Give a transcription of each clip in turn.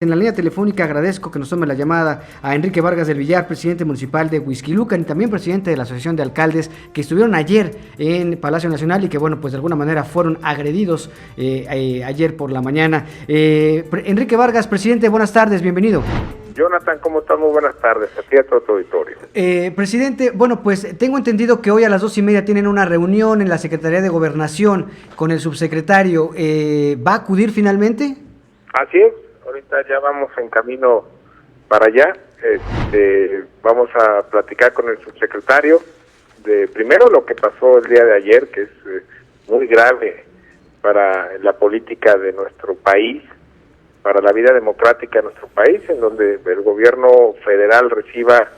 En la línea telefónica agradezco que nos tome la llamada a Enrique Vargas del Villar, presidente municipal de Huixquilucan y también presidente de la Asociación de Alcaldes, que estuvieron ayer en Palacio Nacional y que, bueno, pues de alguna manera fueron agredidos ayer por la mañana. Enrique Vargas, presidente, buenas tardes, bienvenido. Jonathan, ¿cómo estás? Muy buenas tardes, a ti y a todo tu auditorio. Presidente, bueno, pues tengo entendido que hoy a las 2:30 tienen una reunión en la Secretaría de Gobernación con el subsecretario. ¿Va a acudir finalmente? Así es, ahorita ya vamos en camino para allá. Vamos a platicar con el subsecretario de primero lo que pasó el día de ayer, que es muy grave para la política de nuestro país, para la vida democrática de nuestro país, en donde el gobierno federal reciba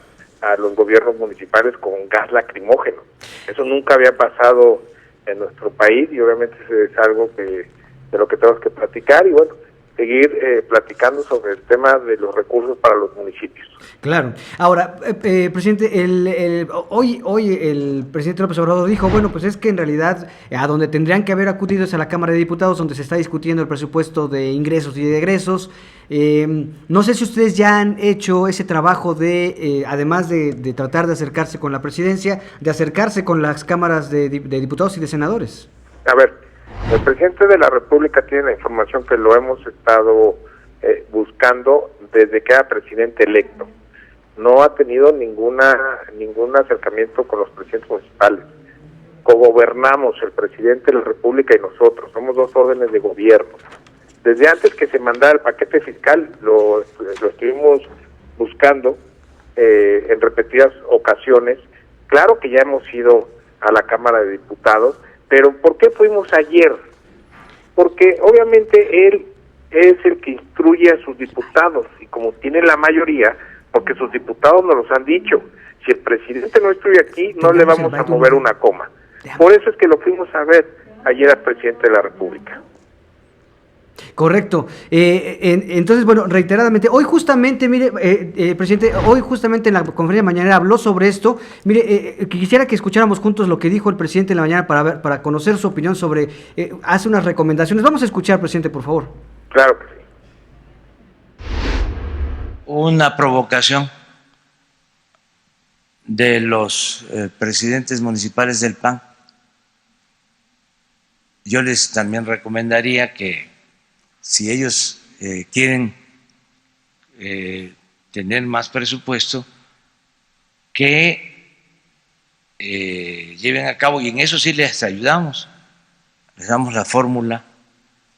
a los gobiernos municipales con gas lacrimógeno. Eso nunca había pasado en nuestro país y obviamente es algo de lo que tenemos que platicar y bueno, seguir platicando sobre el tema de los recursos para los municipios. Claro. Ahora, presidente, hoy el presidente López Obrador dijo, bueno, pues es que en realidad a donde tendrían que haber acudido es a la Cámara de Diputados, donde se está discutiendo el presupuesto de ingresos y de egresos. No sé si ustedes ya han hecho ese trabajo de, además de tratar de acercarse con la presidencia, de acercarse con las cámaras de diputados y de senadores. A ver, el presidente de la República tiene la información que lo hemos estado buscando desde que era presidente electo. No ha tenido ningún acercamiento con los presidentes municipales. Cogobernamos el presidente de la República y nosotros, somos dos órdenes de gobierno. Desde antes que se mandara el paquete fiscal, lo estuvimos buscando en repetidas ocasiones. Claro que ya hemos ido a la Cámara de Diputados, pero ¿por qué fuimos ayer? Porque obviamente él es el que instruye a sus diputados y como tiene la mayoría, porque sus diputados nos los han dicho, si el presidente no estuviera aquí, no le vamos a mover una coma. Por eso es que lo fuimos a ver ayer al presidente de la República. Correcto. Entonces, bueno, reiteradamente, hoy justamente, mire, presidente, hoy justamente en la conferencia mañanera habló sobre esto. Mire, quisiera que escucháramos juntos lo que dijo el presidente en la mañana para conocer su opinión sobre, hace unas recomendaciones. Vamos a escuchar, presidente, por favor. Claro que sí. Una provocación de los presidentes municipales del PAN. Yo les también recomendaría que si ellos quieren tener más presupuesto, que lleven a cabo, y en eso sí les ayudamos, les damos la fórmula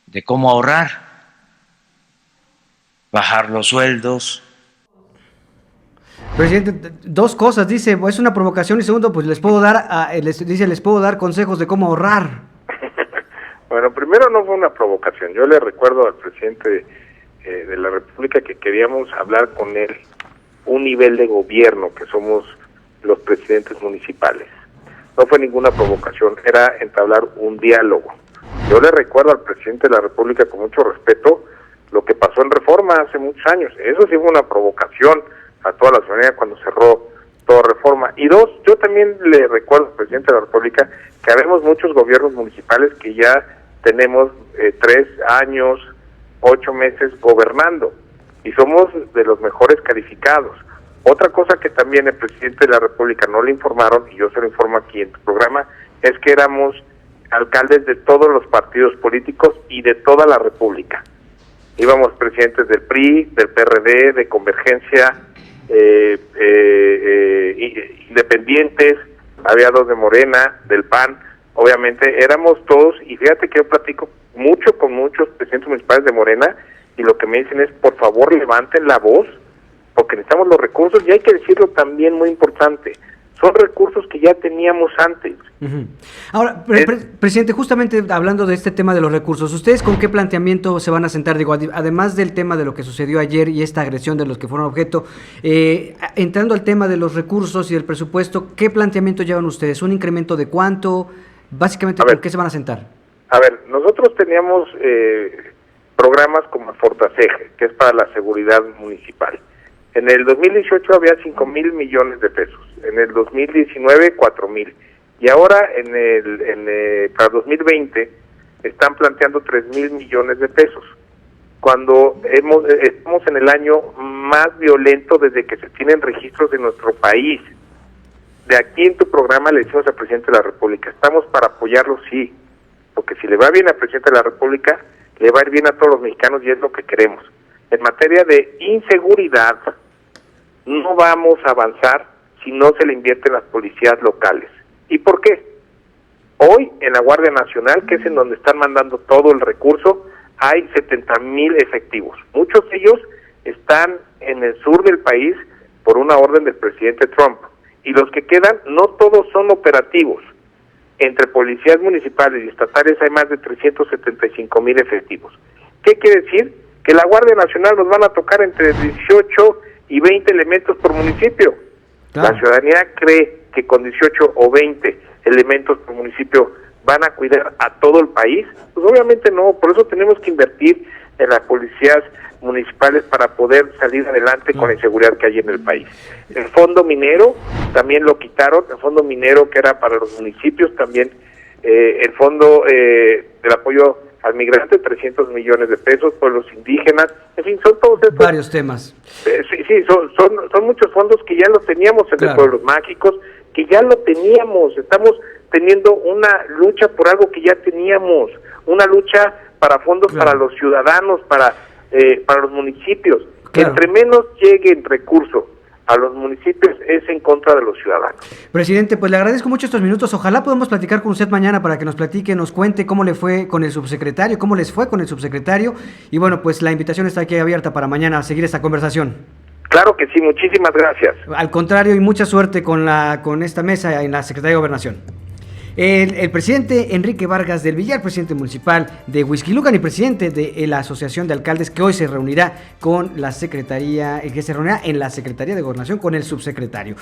de cómo ahorrar, bajar los sueldos. Presidente, dos cosas, dice, es una provocación y segundo, pues les puedo dar consejos de cómo ahorrar. Bueno, primero no fue una provocación. Yo le recuerdo al presidente de la República que queríamos hablar con él un nivel de gobierno que somos los presidentes municipales. No fue ninguna provocación, era entablar un diálogo. Yo le recuerdo al presidente de la República con mucho respeto lo que pasó en Reforma hace muchos años. Eso sí fue una provocación a toda la ciudadanía cuando cerró toda Reforma. Y dos, yo también le recuerdo al presidente de la República que habemos muchos gobiernos municipales que ya tenemos 3 años, 8 meses gobernando y somos de los mejores calificados. Otra cosa que también el presidente de la República no le informaron, y yo se lo informo aquí en tu programa, es que éramos alcaldes de todos los partidos políticos y de toda la República. Íbamos presidentes del PRI, del PRD, de Convergencia, independientes, había 2 de Morena, del PAN. Obviamente éramos todos, y fíjate que yo platico mucho con muchos presidentes municipales de Morena, y lo que me dicen es, por favor, levanten la voz, porque necesitamos los recursos, y hay que decirlo también muy importante, son recursos que ya teníamos antes. Uh-huh. Ahora, presidente, justamente hablando de este tema de los recursos, ¿ustedes con qué planteamiento se van a sentar? Digo, además del tema de lo que sucedió ayer y esta agresión de los que fueron objeto, entrando al tema de los recursos y del presupuesto, ¿qué planteamiento llevan ustedes? ¿Un incremento de cuánto? Básicamente, ¿con qué se van a sentar? A ver, nosotros teníamos programas como el Fortaseg, que es para la seguridad municipal. En el 2018 había 5,000 millones de pesos, en el 2019 4,000, y ahora para 2020 están planteando 3,000 millones de pesos. cuando estamos en el año más violento desde que se tienen registros en nuestro país. De aquí en tu programa le decimos al presidente de la República, estamos para apoyarlo, sí, porque si le va bien al presidente de la República, le va a ir bien a todos los mexicanos y es lo que queremos. En materia de inseguridad, no vamos a avanzar si no se le invierte en las policías locales. ¿Y por qué? Hoy en la Guardia Nacional, que es en donde están mandando todo el recurso, hay 70,000 efectivos. Muchos de ellos están en el sur del país por una orden del presidente Trump. Y los que quedan, no todos son operativos. Entre policías municipales y estatales hay más de 375,000 efectivos. ¿Qué quiere decir? Que la Guardia Nacional nos van a tocar entre 18 y 20 elementos por municipio. Claro. La ciudadanía cree que con 18 o 20 elementos por municipio van a cuidar a todo el país. Pues obviamente no, por eso tenemos que invertir en las policías municipales para poder salir adelante con la inseguridad que hay en el país. El fondo minero también lo quitaron, el fondo minero que era para los municipios también, el fondo del apoyo al migrante, 300 millones de pesos, pueblos indígenas, en fin, son todos estos... Varios temas. Sí, son muchos fondos que ya los teníamos en los pueblos mágicos, que ya lo teníamos, estamos teniendo una lucha por algo que ya teníamos, una lucha para fondos para los ciudadanos, para los municipios. Entre menos lleguen recursos a los municipios es en contra de los ciudadanos. Presidente, pues le agradezco mucho estos minutos. Ojalá podamos platicar con usted mañana para que nos platique, nos cuente cómo le fue con el subsecretario, cómo les fue con el subsecretario. Y bueno, pues la invitación está aquí abierta para mañana a seguir esta conversación. Claro que sí, muchísimas gracias. Al contrario, y mucha suerte con esta mesa en la Secretaría de Gobernación. El presidente Enrique Vargas del Villar, presidente municipal de Huixquilucan y presidente de la Asociación de Alcaldes, que hoy se reunirá con la Secretaría, que se reunirá en la Secretaría de Gobernación con el subsecretario.